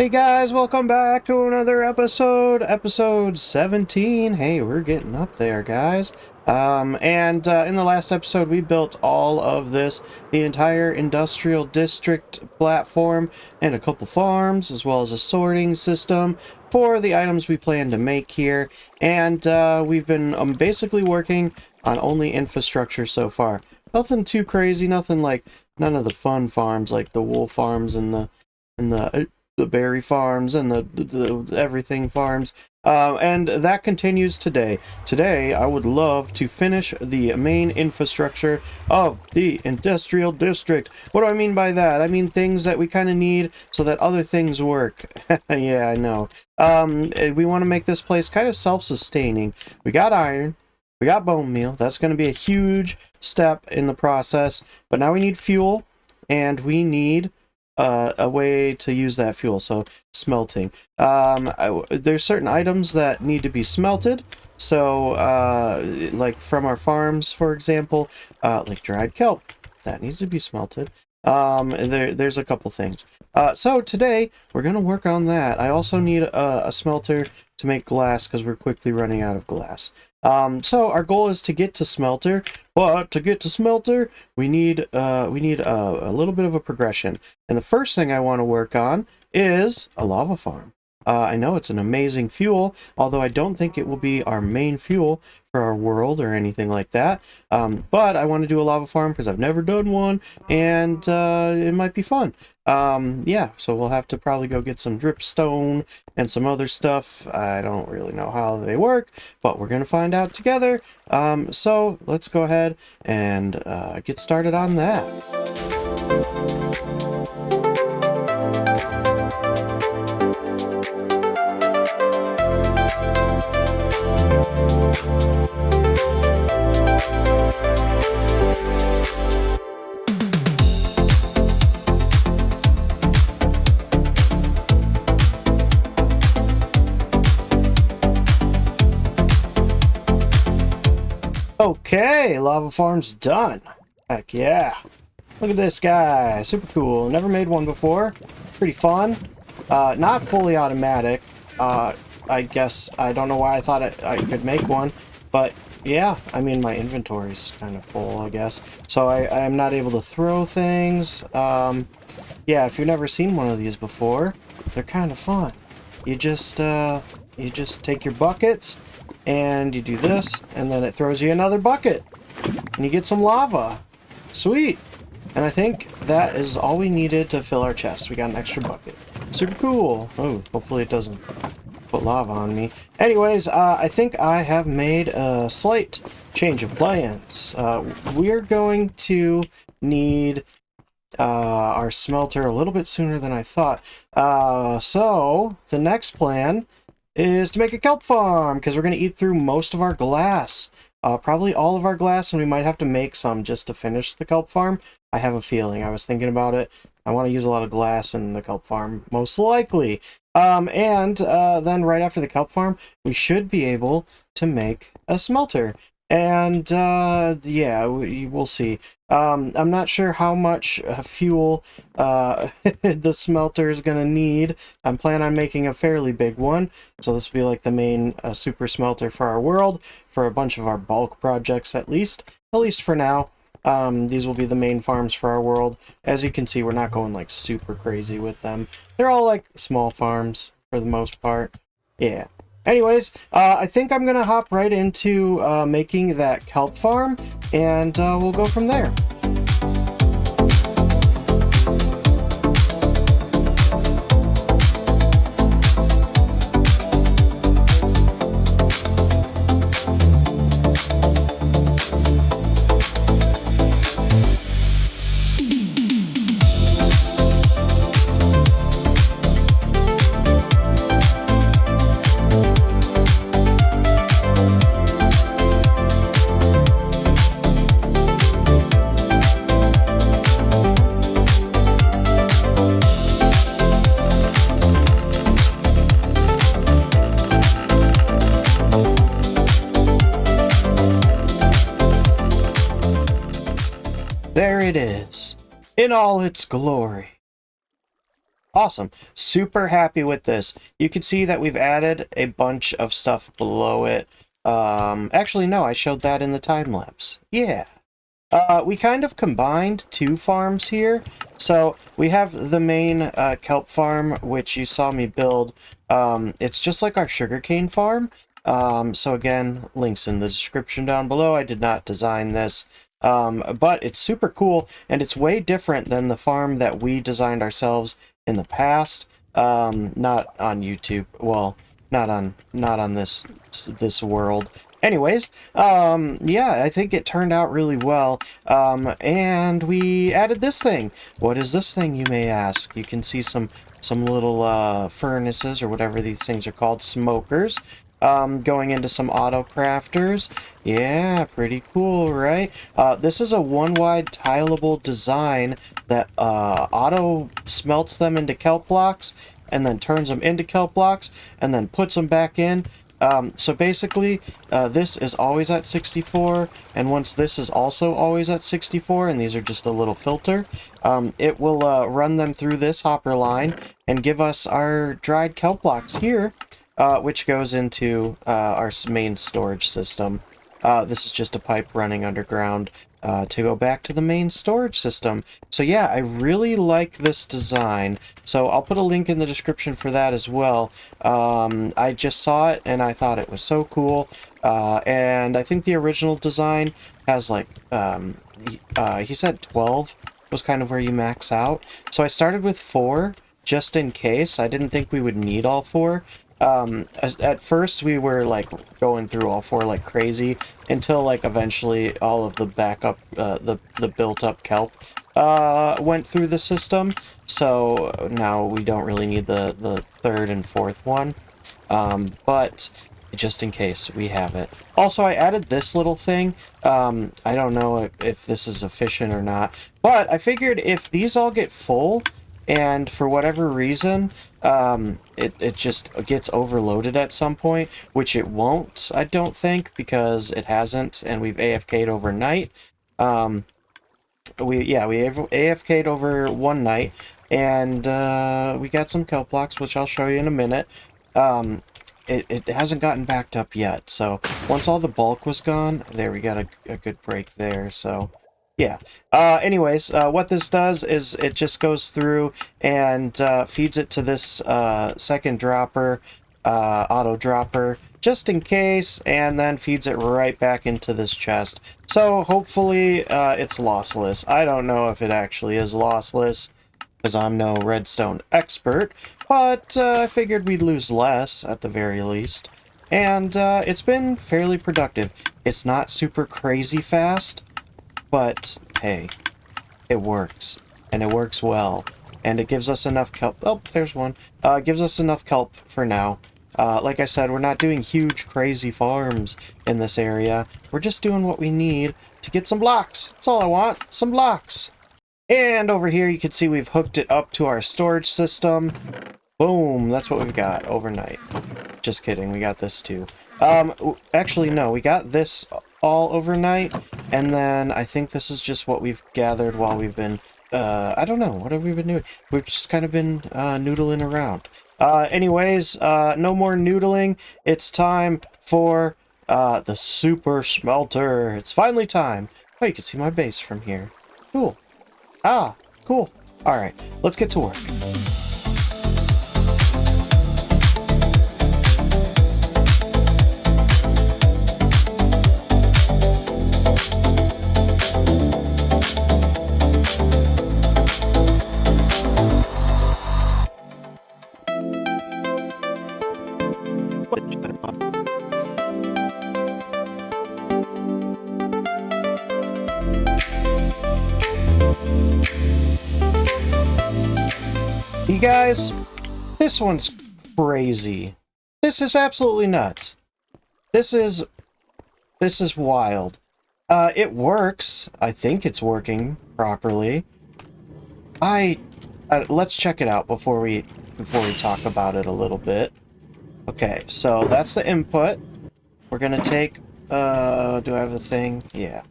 Hey guys, welcome back to another episode 17. Hey, we're getting up there, guys. In the last episode, we built all of this, the entire industrial district platform, and a couple farms, as well as a sorting system for the items we plan to make here. And we've been basically working on only infrastructure so far. Nothing too crazy, nothing like none of the fun farms like the wool farms and the berry farms and the everything farms, and that continues today. Today I would love to finish the main infrastructure of the industrial district. What do I mean by that? I mean things that we kind of need so that other things work. Yeah, I know. We want to make this place kind of self-sustaining. We got iron, we got bone meal. That's going to be a huge step in the process, but now we need fuel, and we need a way to use that fuel, so smelting. There's certain items that need to be smelted, so like from our farms, for example, like dried kelp, that needs to be smelted. There's a couple things. So today we're gonna work on that. I also need a smelter to make glass because we're quickly running out of glass. So our goal is to get to smelter, but to get to smelter we need a little bit of a progression. And the first thing I want to work on is a lava farm. I know it's an amazing fuel, although I don't think it will be our main fuel for our world or anything like that. But I want to do a lava farm because I've never done one, and it might be fun. Yeah, so we'll have to probably go get some dripstone and some other stuff. I don't really know how they work, but we're going to find out together. So let's go ahead and get started on that. Okay, lava farm's done. Heck yeah. Look at this guy. Super cool. Never made one before. Pretty fun. Not fully automatic. I guess I don't know why I thought I could make one. But yeah, I mean my inventory's kind of full, I guess. So I'm not able to throw things. Yeah, if you've never seen one of these before, they're kind of fun. You just take your buckets and you do this, and then it throws you another bucket, and you get some lava. Sweet. And I think that is all we needed to fill our chest. We got an extra bucket. Super cool. Oh, hopefully it doesn't put lava on me. Anyways, I think I have made a slight change of plans. We're going to need our smelter a little bit sooner than I thought. So the next plan is to make a kelp farm, because we're going to eat through most of our glass. Probably all of our glass, and we might have to make some just to finish the kelp farm. I have a feeling. I was thinking about it. I want to use a lot of glass in the kelp farm, most likely. Then right after the kelp farm, we should be able to make a smelter. And yeah, we'll see. I'm not sure how much fuel the smelter is going to need. I'm planning on making a fairly big one. So this will be like the main super smelter for our world, for a bunch of our bulk projects at least for now. These will be the main farms for our world. As you can see, we're not going like super crazy with them. They're all like small farms for the most part. Yeah. Anyways, I think I'm gonna hop right into making that kelp farm, and we'll go from there. There it is, in all its glory. Awesome. Super happy with this. You can see that we've added a bunch of stuff below it. Actually, no, I showed that in the time lapse. Yeah. We kind of combined two farms here. So we have the main kelp farm, which you saw me build. It's just like our sugarcane farm. So again, links in the description down below. I did not design this. But it's super cool, and it's way different than the farm that we designed ourselves in the past. Not on YouTube. Well, not on this world. Anyways, yeah, I think it turned out really well. And we added this thing. What is this thing, you may ask? You can see some little furnaces, or whatever these things are called, smokers. Going into some auto crafters. Yeah, pretty cool, right? This is a one-wide tileable design that auto smelts them into kelp blocks, and then turns them into kelp blocks, and then puts them back in. So basically, this is always at 64, and once this is also always at 64, and these are just a little filter, it will run them through this hopper line and give us our dried kelp blocks here, which goes into our main storage system. This is just a pipe running underground to go back to the main storage system. So yeah, I really like this design. So I'll put a link in the description for that as well. I just saw it and I thought it was so cool. And I think the original design has like, he said 12 was kind of where you max out. So I started with 4 just in case. I didn't think we would need all 4. At first we were like going through all 4 like crazy until like eventually all of the backup, the built up kelp went through the system. So now we don't really need the 3rd and 4th one, but just in case we have it. Also, I added this little thing. I don't know if this is efficient or not, but I figured if these all get full, and for whatever reason, it just gets overloaded at some point, which it won't, I don't think, because it hasn't, and we've AFK'd overnight. We AFK'd over one night, and we got some kelp blocks, which I'll show you in a minute. It hasn't gotten backed up yet, so once all the bulk was gone, there, we got a good break there, so... yeah. Anyways, what this does is it just goes through and feeds it to this second dropper, auto dropper, just in case, and then feeds it right back into this chest. So hopefully it's lossless. I don't know if it actually is lossless, because I'm no redstone expert, but I figured we'd lose less at the very least. And it's been fairly productive. It's not super crazy fast, but hey, it works, and it works well, and it gives us enough kelp. Oh, there's one. Gives us enough kelp for now. Like I said, we're not doing huge, crazy farms in this area. We're just doing what we need to get some blocks. That's all I want, some blocks. And over here, you can see we've hooked it up to our storage system. Boom, that's what we've got overnight. Just kidding, we got this too. Actually, no, we got this all overnight, and then I think this is just what we've gathered while we've been, I don't know, what have we been doing? We've just kind of been noodling around. Anyways, no more noodling. It's time for the super smelter. It's finally time. Oh, you can see my base from here. Cool. Ah, cool. Alright, let's get to work. You guys, this one's crazy. This is absolutely nuts. This is wild. It works. I think it's working properly. Let's check it out before we talk about it a little bit. Okay, so that's the input. We're gonna take, do I have the thing? Yeah.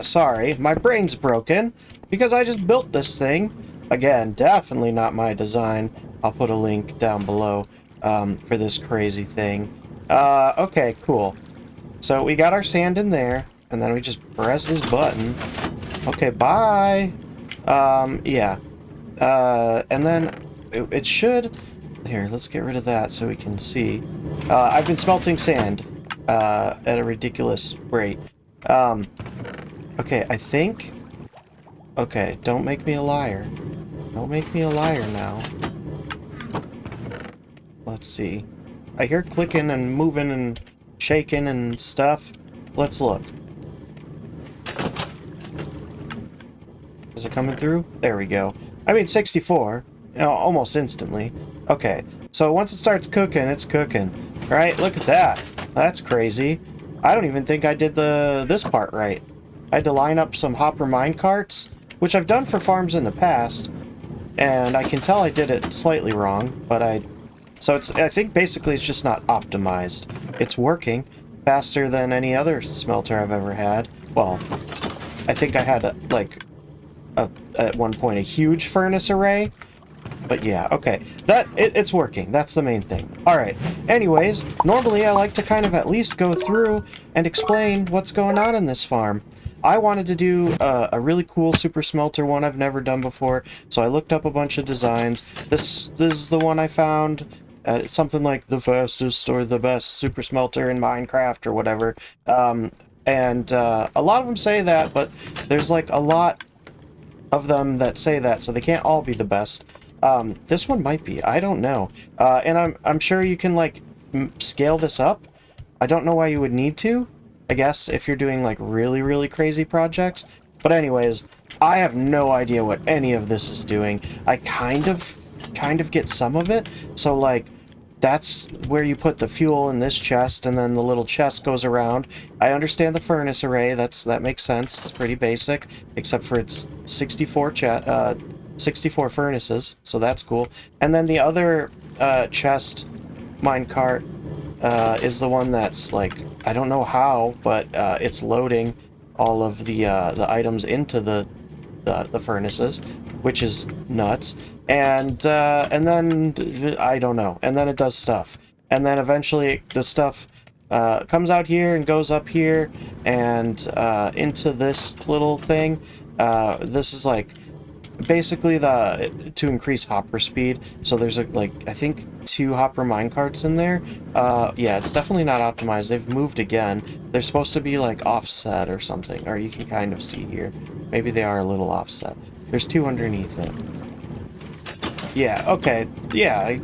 Sorry, my brain's broken because I just built this thing Again, definitely not my design. I'll put a link down below for this crazy thing. Okay, cool. So we got our sand in there, and then we just press this button. Okay, bye. Yeah. And then it should... Here, let's get rid of that so we can see. I've been smelting sand at a ridiculous rate. Okay, I think... Okay, don't make me a liar. Don't make me a liar now. Let's see. I hear clicking and moving and shaking and stuff. Let's look. Is it coming through? There we go. I mean, 64. You know, almost instantly. Okay, so once it starts cooking, it's cooking. Right? Look at that. That's crazy. I don't even think I did this part right. I had to line up some hopper minecarts, which I've done for farms in the past, and I can tell I did it slightly wrong, but so I think basically it's just not optimized. It's working faster than any other smelter I've ever had. Well, I think I had at one point a huge furnace array, but yeah, okay. It's working. That's the main thing. Alright, anyways, normally I like to kind of at least go through and explain what's going on in this farm. I wanted to do a really cool super smelter one I've never done before, so I looked up a bunch of designs. This is the one I found. It's something like the fastest or the best super smelter in Minecraft or whatever. And a lot of them say that, but there's like a lot of them that say that, so they can't all be the best. This one might be. I don't know. And I'm sure you can like scale this up. I don't know why you would need to. I guess if you're doing like really, really crazy projects. But anyways, I have no idea what any of this is doing. I kind of get some of it. So like that's where you put the fuel in this chest, and then the little chest goes around. I understand the furnace array. That makes sense. It's pretty basic, except for it's 64 furnaces, so that's cool. And then the other chest minecart is the one that's like, I don't know how, but it's loading all of the items into the furnaces, which is nuts. And then I don't know. And then it does stuff. And then eventually the stuff comes out here and goes up here and into this little thing. This is like basically to increase hopper speed. So there's like I think 2 hopper minecarts in there. Yeah, it's definitely not optimized. They've moved again. They're supposed to be like offset or something, or you can kind of see here. Maybe they are a little offset. There's 2 underneath it. Yeah, okay. Yeah,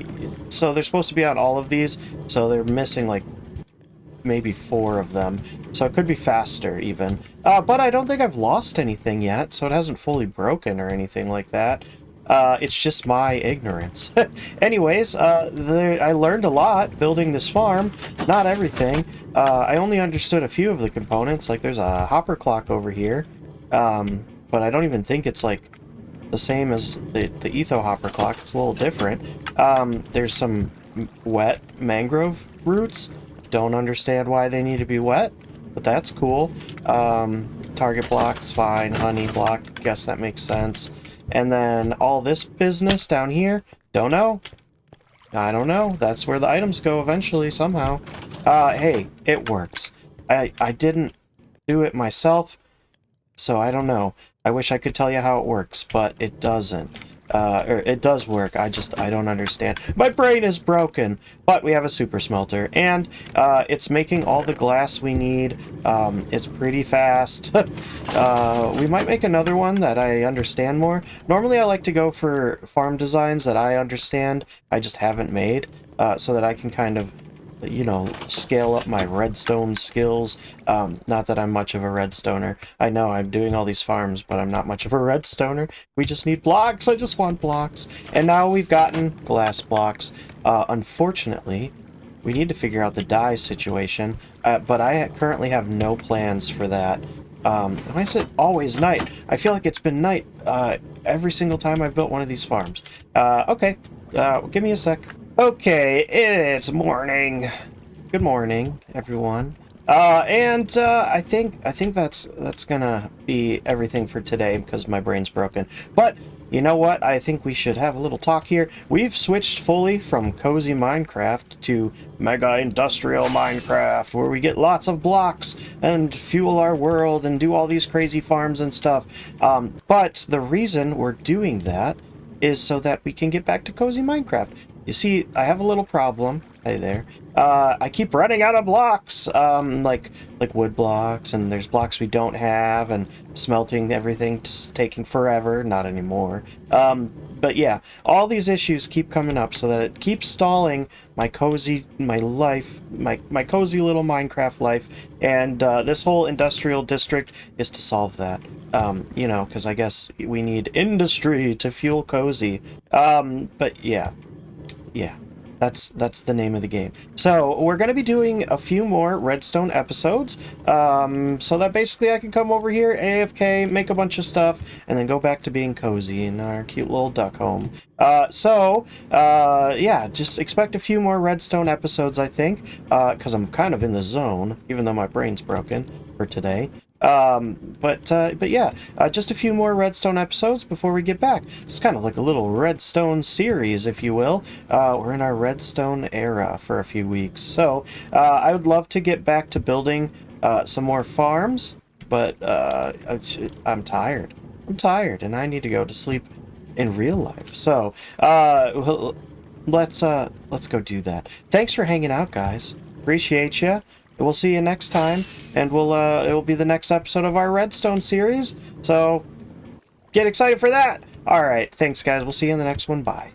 so they're supposed to be on all of these, so they're missing like maybe 4 of them. So it could be faster even. But I don't think I've lost anything yet, so it hasn't fully broken or anything like that. It's just my ignorance. Anyways, I learned a lot building this farm. Not everything. I only understood a few of the components. Like there's a hopper clock over here. But I don't even think it's like the same as the etho hopper clock. It's a little different. There's some wet mangrove roots. Don't understand why they need to be wet, but that's cool. Target block's fine. Honey block, guess that makes sense. And then all this business down here, don't know. I don't know. That's where the items go eventually, somehow. Hey, it works. I didn't do it myself, so I don't know. I wish I could tell you how it works, but it doesn't. Or it does work, I don't understand. My brain is broken! But we have a super smelter, and it's making all the glass we need. It's pretty fast. We might make another one that I understand more. Normally I like to go for farm designs that I understand, I just haven't made, so that I can kind of, you know, scale up my redstone skills. Not that I'm much of a redstoner. I know I'm doing all these farms, but I'm not much of a redstoner. We just need blocks. I just want blocks. And now we've gotten glass blocks. Unfortunately, we need to figure out the dye situation, but I currently have no plans for that. Why is it always night? I feel like it's been night every single time I've built one of these farms. Okay, give me a sec. Okay, it's morning. Good morning, everyone. I think that's gonna be everything for today because my brain's broken. But you know what? I think we should have a little talk here. We've switched fully from cozy Minecraft to mega industrial Minecraft, where we get lots of blocks and fuel our world and do all these crazy farms and stuff. But the reason we're doing that is so that we can get back to cozy Minecraft. You see, I have a little problem. Hey there. I keep running out of blocks, like wood blocks, and there's blocks we don't have, and smelting everything's taking forever. Not anymore. But yeah, all these issues keep coming up, so that it keeps stalling my cozy life, my cozy little Minecraft life, and this whole industrial district is to solve that. You know, because I guess we need industry to fuel cozy. But yeah. That's the name of the game. So we're going to be doing a few more redstone episodes, so that basically I can come over here, AFK, make a bunch of stuff, and then go back to being cozy in our cute little duck home. Yeah, just expect a few more redstone episodes, I think, because I'm kind of in the zone, even though my brain's broken for today. But yeah, just a few more redstone episodes before we get back. It's kind of like a little redstone series, if you will. We're in our redstone era for a few weeks, so I would love to get back to building some more farms, but I'm tired. I'm tired, and I need to go to sleep in real life. So let's go do that. Thanks for hanging out, guys. Appreciate you. We'll see you next time, and it will be the next episode of our Redstone series, so get excited for that! Alright, thanks guys, we'll see you in the next one, bye.